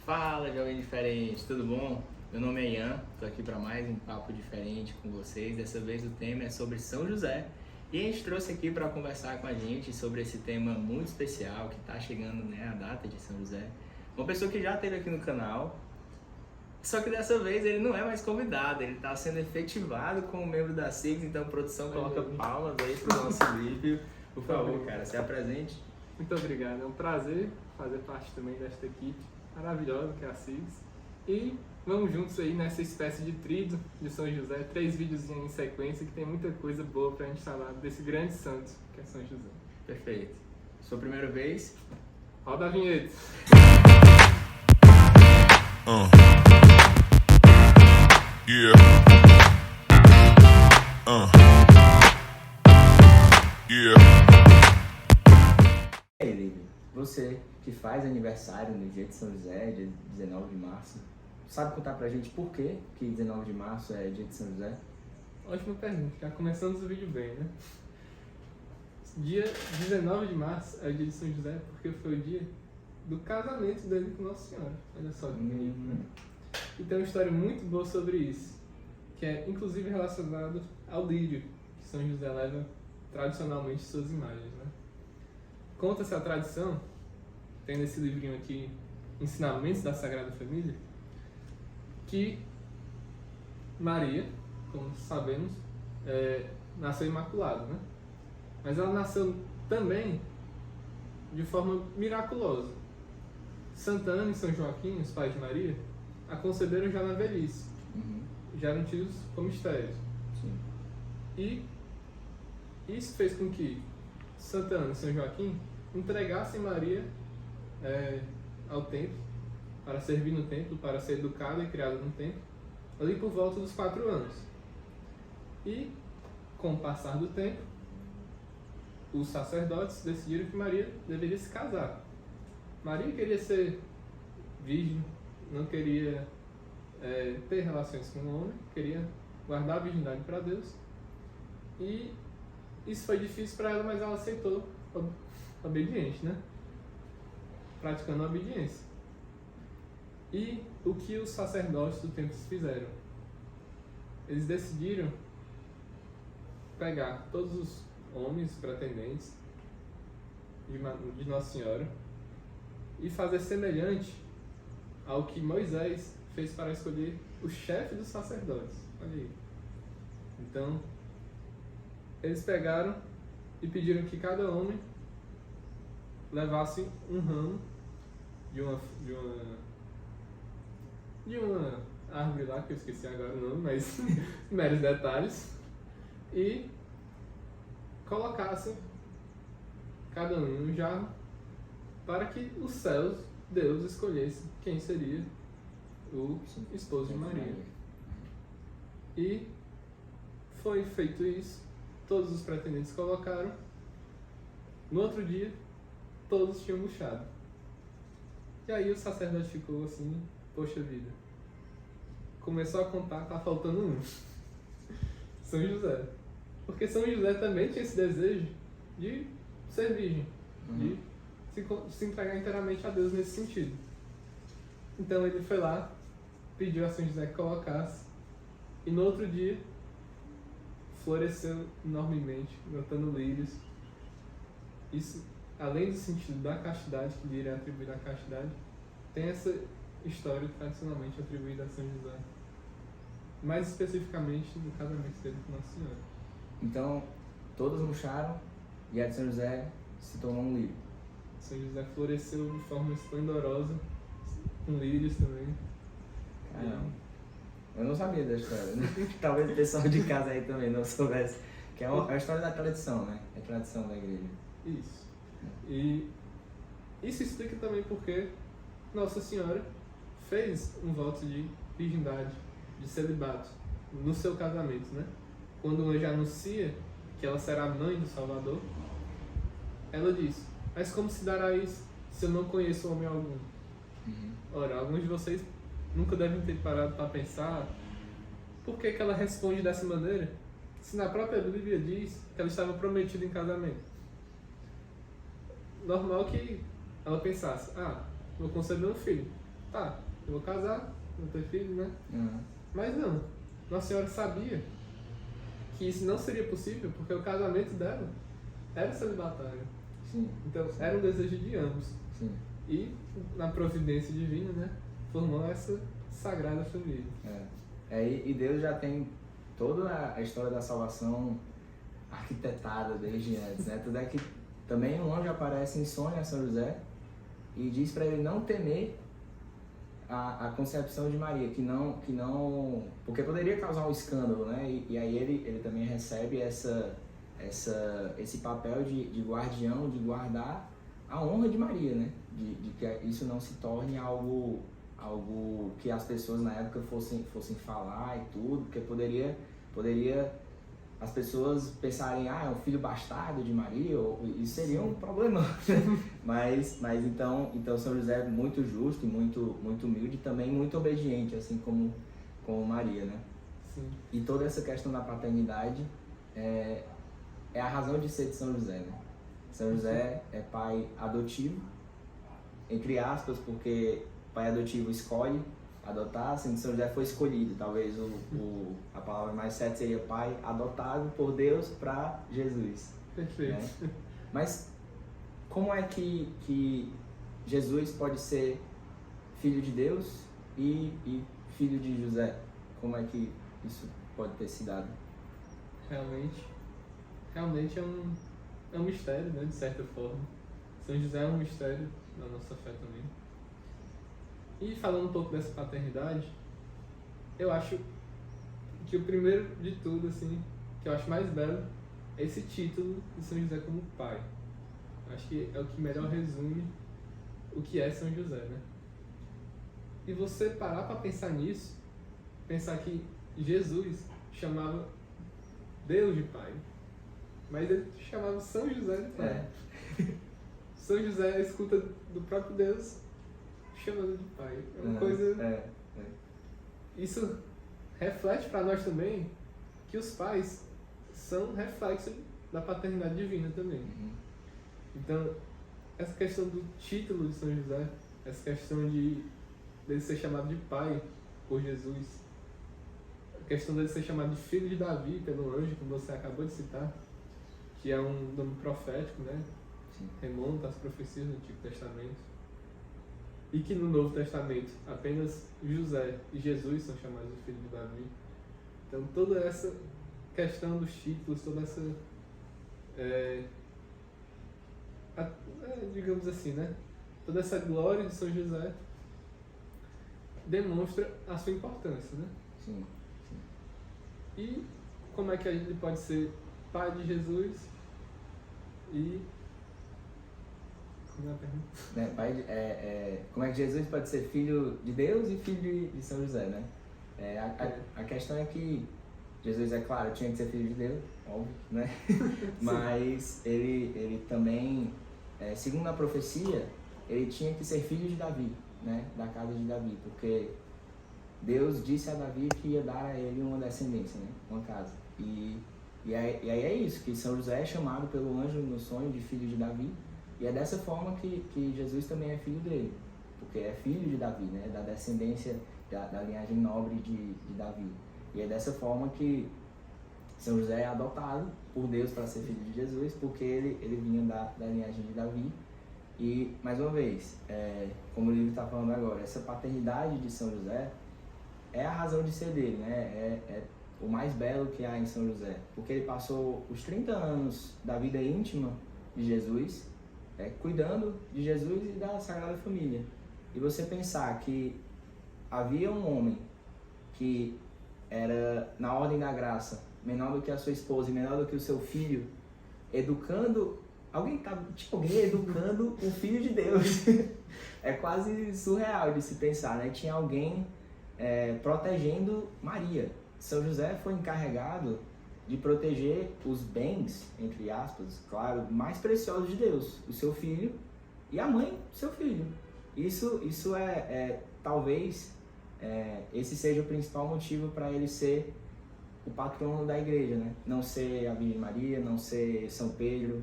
Fala, jovem diferente, tudo bom? Meu nome é Ian, estou aqui para mais um papo diferente com vocês. Dessa vez o tema é sobre São José e a gente trouxe aqui para conversar com a gente sobre esse tema muito especial que está chegando, né, a data de São José. Uma pessoa que já esteve aqui no canal, só que dessa vez ele não é mais convidado, ele está sendo efetivado como membro da SIGS, então produção coloca palmas aí para o nosso Lívio. Por favor, cara, se apresente. Muito obrigado, é um prazer fazer parte também desta equipe maravilhosa que é a SIGS. E vamos juntos aí nessa espécie de tríduo de São José, 3 vídeos em sequência que tem muita coisa boa pra gente falar desse grande santo que é São José. Perfeito. Sua primeira vez? Roda a vinheta! Yeah. Yeah. E aí, Lívio, você que faz aniversário no dia de São José, dia 19 de março, sabe contar pra gente por que 19 de março é dia de São José? Ótima pergunta, já começamos o vídeo bem, né? Dia 19 de março é o dia de São José porque foi o dia do casamento dele com Nossa Senhora. Olha só que bonito, né? E tem uma história muito boa sobre isso, que é inclusive relacionado ao lírio que São José leva tradicionalmente em suas imagens, né? Conta-se a tradição, tem nesse livrinho aqui, Ensinamentos da Sagrada Família, que Maria, como sabemos, nasceu imaculada, né? Mas ela nasceu também de forma miraculosa. Santa Ana e São Joaquim, os pais de Maria, a conceberam já na velhice, já eram tidos como estéreis. Sim. E isso fez com que Santa Ana e São Joaquim entregassem Maria ao templo, para servir no templo, para ser educada e criada no templo, ali por volta dos 4 anos. E, com o passar do tempo, os sacerdotes decidiram que Maria deveria se casar. Maria queria ser virgem, não queria ter relações com o homem, queria guardar a virgindade para Deus. E isso foi difícil para ela, mas ela aceitou, obediente, né? Praticando a obediência. E o que os sacerdotes do templo fizeram? Eles decidiram pegar todos os homens pretendentes de Nossa Senhora e fazer semelhante ao que Moisés fez para escolher o chefe dos sacerdotes. Olha aí. Então, eles pegaram e pediram que cada homem levasse um ramo de uma árvore lá, que eu esqueci agora o nome, mas meros detalhes, e colocasse cada um em um jarro para que os céus, Deus, escolhesse quem seria o esposo de Maria. E foi feito isso, todos os pretendentes colocaram. No outro dia, todos tinham murchado. E aí o sacerdote ficou assim, poxa vida. Começou a contar, tá faltando um. São José. Porque São José também tinha esse desejo de ser virgem, de se entregar inteiramente a Deus nesse sentido. Então ele foi lá, pediu a São José que colocasse, e no outro dia floresceu enormemente, brotando lírios. Isso, além do sentido da castidade, que lhe iria atribuir à castidade, tem essa história tradicionalmente atribuída a São José. Mais especificamente no casamento dele com Nossa Senhora. Então, todos murcharam e a de São José se tornou um lírio. São José floresceu de forma esplendorosa, com lírios também. Caramba. Eu não sabia da história, né? Talvez o pessoal de casa aí também não soubesse. Que é a história da tradição, né? É a tradição da igreja. Isso. E isso explica também porque Nossa Senhora fez um voto de virgindade, de celibato, no seu casamento, né? Quando o anjo anuncia que ela será mãe do Salvador, ela diz: mas como se dará isso se eu não conheço homem algum? Ora, alguns de vocês nunca devem ter parado para pensar por que ela responde dessa maneira, se na própria Bíblia diz que ela estava prometida em casamento. Normal que ela pensasse: vou conceber um filho, tá, eu vou casar, vou ter filho, né? Uhum. Mas não, Nossa Senhora sabia que isso não seria possível porque o casamento dela era celibatário. Sim. Então, era um desejo de ambos. Sim. E, na providência divina, né, formou essa sagrada família. E Deus já tem toda a história da salvação arquitetada desde antes, né? Tudo é que também um anjo aparece em sonho a São José e diz para ele não temer a concepção de Maria, que não, porque poderia causar um escândalo, né? E aí ele também recebe esse papel de guardião, de guardar a honra de Maria, né? De que isso não se torne algo que as pessoas na época fossem falar e tudo, porque poderia as pessoas pensarem, é um filho bastardo de Maria, isso seria um problema. mas então São José é muito justo, muito humilde e também muito obediente, assim como Maria, né? Sim. E toda essa questão da paternidade é a razão de ser de São José, né? São José é pai adotivo, entre aspas, porque pai adotivo escolhe adotar, sendo que São José foi escolhido. Talvez a palavra mais certa seria pai adotado por Deus para Jesus. Perfeito. Né? Mas como é que Jesus pode ser filho de Deus e filho de José? Como é que isso pode ter se dado? Realmente é um mistério, né, de certa forma. São José é um mistério da nossa fé também. E falando um pouco dessa paternidade, eu acho que o primeiro de tudo, assim, que eu acho mais belo, é esse título de São José como pai. Acho que é o que melhor resume o que é São José, né? E você parar para pensar nisso, pensar que Jesus chamava Deus de pai, mas ele chamava São José de pai. São José escuta do próprio Deus chamando de pai. É uma coisa... Isso reflete para nós também que os pais são reflexo da paternidade divina também. Uhum. Então, essa questão do título de São José, essa questão dele ser chamado de pai por Jesus, a questão dele ser chamado de filho de Davi pelo anjo, como você acabou de citar, que é um nome profético, né? Sim. Remonta às profecias do Antigo Testamento. E que no Novo Testamento apenas José e Jesus são chamados de filho de Davi. Então toda essa questão dos títulos, toda essa, digamos assim, né? Toda essa glória de São José demonstra a sua importância, né? Sim. E como é que ele pode ser pai de Jesus e... Como é a pergunta? Como é que Jesus pode ser filho de Deus e filho de São José, né? A questão é que Jesus, é claro, tinha que ser filho de Deus, óbvio, né? Mas ele também, segundo a profecia, ele tinha que ser filho de Davi, né? Da casa de Davi, porque Deus disse a Davi que ia dar a ele uma descendência, né? Uma casa. E aí é isso, que São José é chamado pelo anjo no sonho de filho de Davi. E é dessa forma que Jesus também é filho dele, porque é filho de Davi, né? Da descendência, da linhagem nobre de Davi. E é dessa forma que São José é adotado por Deus para ser filho de Jesus, porque ele vinha da linhagem de Davi. E, mais uma vez, como o livro está falando agora, essa paternidade de São José é a razão de ser dele, né? É o mais belo que há em São José, porque ele passou os 30 anos da vida íntima de Jesus, cuidando de Jesus e da Sagrada Família. E você pensar que havia um homem que era, na ordem da graça, menor do que a sua esposa e menor do que o seu filho, educando... Alguém educando o Filho de Deus. É quase surreal de se pensar, né? Tinha alguém protegendo Maria. São José foi encarregado de proteger os bens, entre aspas, claro, mais preciosos de Deus, o seu filho e a mãe do seu filho. Isso talvez esse seja o principal motivo para ele ser o patrono da igreja, né? Não ser a Virgem Maria, não ser São Pedro,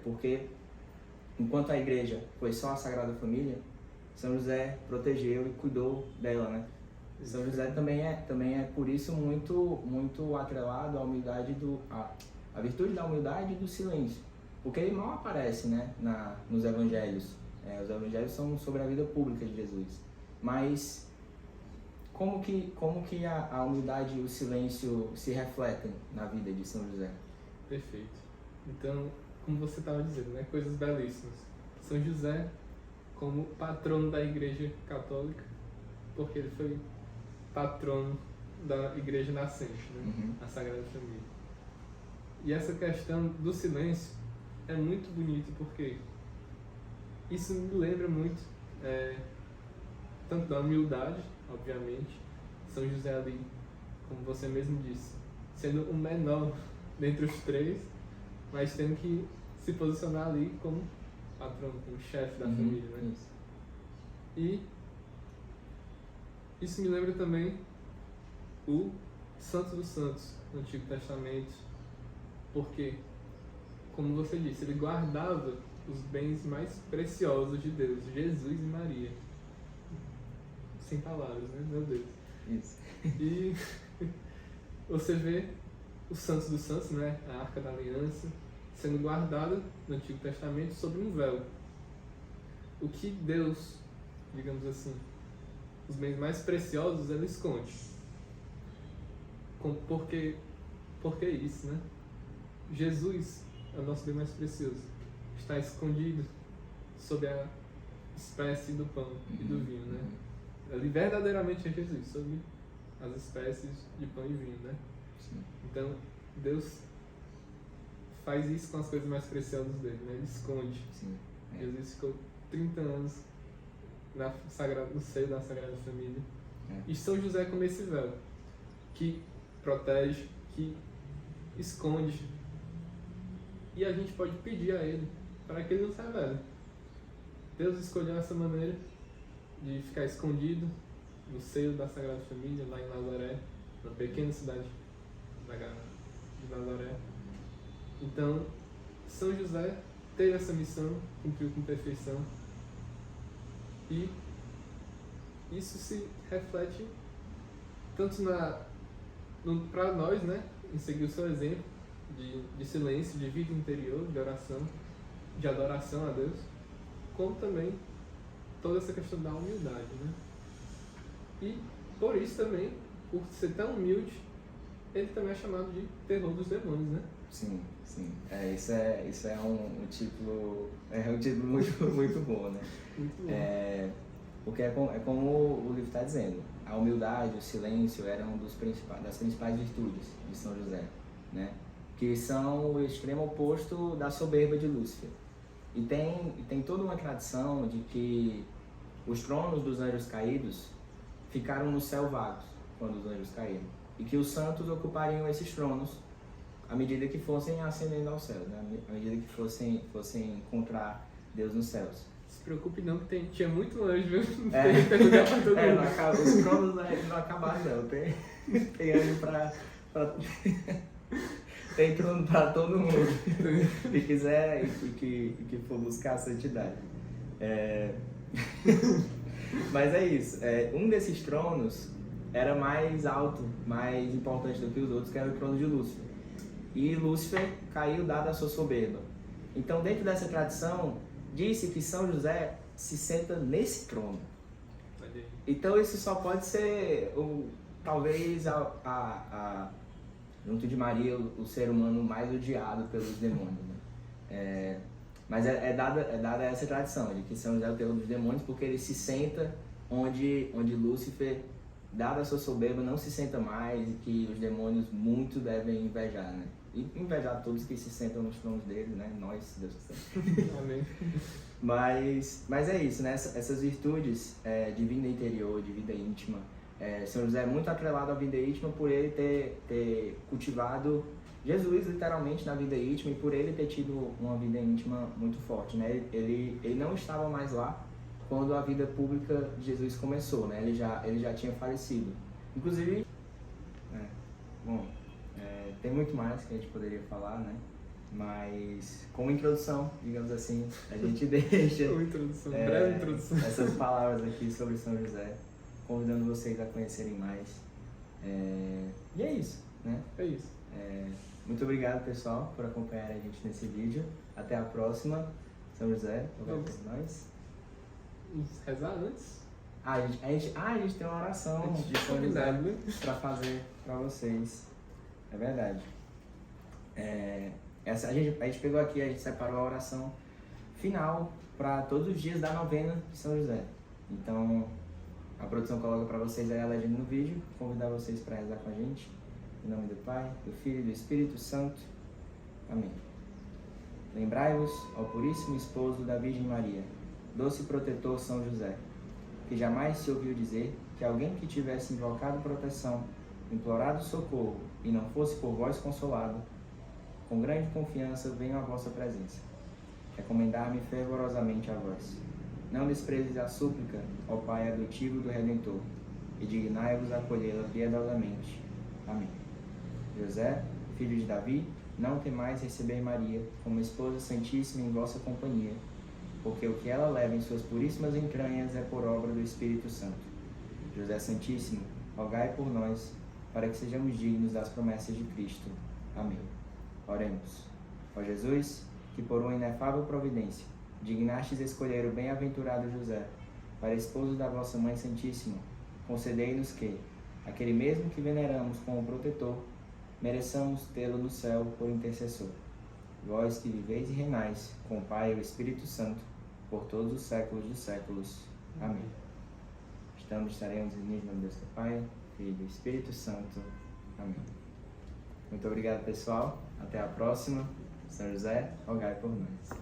porque enquanto a igreja foi só a Sagrada Família, São José protegeu e cuidou dela, né? São José também é por isso muito atrelado à humildade a virtude da humildade e do silêncio, porque ele mal aparece, né, nos evangelhos. Os evangelhos são sobre a vida pública de Jesus, mas como que a humildade e o silêncio se refletem na vida de São José? Perfeito. Então, como você estava dizendo, né, coisas belíssimas. São José como patrono da Igreja Católica, porque ele foi patrono da Igreja nascente, né, a Sagrada Família. E essa questão do silêncio é muito bonito, porque isso me lembra muito tanto da humildade, obviamente, São José ali, como você mesmo disse, sendo o menor dentre os três, mas tendo que se posicionar ali como patrono, como chefe da família, né? Isso. E isso me lembra também o Santo dos Santos no Antigo Testamento, porque, como você disse, ele guardava os bens mais preciosos de Deus, Jesus e Maria. Sem palavras, né? Meu Deus. Isso. E você vê o Santos dos Santos, né? A Arca da Aliança, sendo guardada no Antigo Testamento sobre um véu. O que Deus, digamos assim, os bens mais preciosos, ele esconde. Por que isso, né? Jesus é o nosso bem mais precioso. Está escondido sob a espécie do pão e do vinho, né? Ali verdadeiramente é Jesus, sobre as espécies de pão e vinho, né? Sim. Então, Deus faz isso com as coisas mais preciosas dele, né? Ele esconde. Sim. Jesus ficou 30 anos no seio da Sagrada Família. E São José como esse véu, que protege, que esconde. E a gente pode pedir a ele para que ele nos revele. Deus escolheu essa maneira de ficar escondido no seio da Sagrada Família, lá em Nazaré, na pequena cidade de Nazaré. Então, São José teve essa missão, cumpriu com perfeição, e isso se reflete tanto para nós, né, em seguir o seu exemplo de silêncio, de vida interior, de oração, de adoração a Deus, como também toda essa questão da humildade, né? E por isso também, por ser tão humilde, ele também é chamado de terror dos demônios, né? Sim, sim. Isso é um título muito, muito bom, né? Muito bom. Porque é como o livro está dizendo, a humildade, o silêncio eram das principais virtudes de São José, né? Que são o extremo oposto da soberba de Lúcifer. E tem toda uma tradição de que os tronos dos anjos caídos ficaram no céu vagos quando os anjos caíram, e que os santos ocupariam esses tronos à medida que fossem ascendendo aos céus, né? À medida que fossem encontrar Deus nos céus. Se preocupe não, que tinha muito anjo, viu? Tem lugar pra todo mundo. Os tronos não acabaram não, tem anjo pra tem trono para todo mundo que quiser e que for buscar a santidade. Mas é isso, um desses tronos era mais alto, mais importante do que os outros, que era o trono de Lúcifer. E Lúcifer caiu dada a sua soberba. Então, dentro dessa tradição, disse que São José se senta nesse trono. Então, isso só pode ser, talvez, junto de Maria, o ser humano mais odiado pelos demônios, né? Mas é dada essa tradição de que São José é o terror dos demônios, porque ele se senta onde Lúcifer, dada a sua soberba, não se senta mais, e que os demônios muito devem invejar, né? E invejar todos que se sentam nos tronos dele, né? Nós, se Deus quiser. Amém. Mas é isso, né? Essas virtudes de vida interior, de vida íntima. São José é muito atrelado à vida íntima por ele ter cultivado Jesus, literalmente, na vida íntima, e por ele ter tido uma vida íntima muito forte, né? Ele não estava mais lá quando a vida pública de Jesus começou, né? Ele já tinha falecido. Inclusive, tem muito mais que a gente poderia falar, né? Mas, como introdução, digamos assim, a gente deixa Uma introdução, breve introdução. essas palavras aqui sobre São José, convidando vocês a conhecerem mais. E é isso, né? É isso. Muito obrigado, pessoal, por acompanhar a gente nesse vídeo. Até a próxima. São José, obrigado por nós. Vamos rezar antes? A gente tem uma oração Antes de São José combinado, né? para fazer para vocês. É verdade. A gente pegou aqui, a gente separou a oração final para todos os dias da novena de São José. Então, a produção coloca para vocês aí a legenda no vídeo. Convidar vocês para rezar com a gente. Em nome do Pai, do Filho e do Espírito Santo. Amém. Lembrai-vos, ó Puríssimo Esposo da Virgem Maria, doce protetor São José, que jamais se ouviu dizer que alguém que tivesse invocado proteção, implorado socorro e não fosse por vós consolado, com grande confiança venho à vossa presença, recomendar-me fervorosamente a vós. Não desprezes a súplica, ó Pai adotivo do Redentor, e dignai-vos a acolhê-la piedosamente. Amém. José, filho de Davi, não temais receber Maria como esposa santíssima em vossa companhia, porque o que ela leva em suas puríssimas entranhas é por obra do Espírito Santo. José Santíssimo, rogai por nós, para que sejamos dignos das promessas de Cristo. Amém. Oremos. Ó Jesus, que por uma inefável providência dignastes escolher o bem-aventurado José para esposo da vossa Mãe Santíssima, concedei-nos que, aquele mesmo que veneramos como protetor, mereçamos tê-lo no céu por intercessor. Vós que viveis e reinais com o Pai e o Espírito Santo, por todos os séculos dos séculos. Amém. Estaremos unidos em nome de Deus, que é Pai, Filho e Espírito Santo. Amém. Muito obrigado, pessoal. Até a próxima. São José, rogai por nós.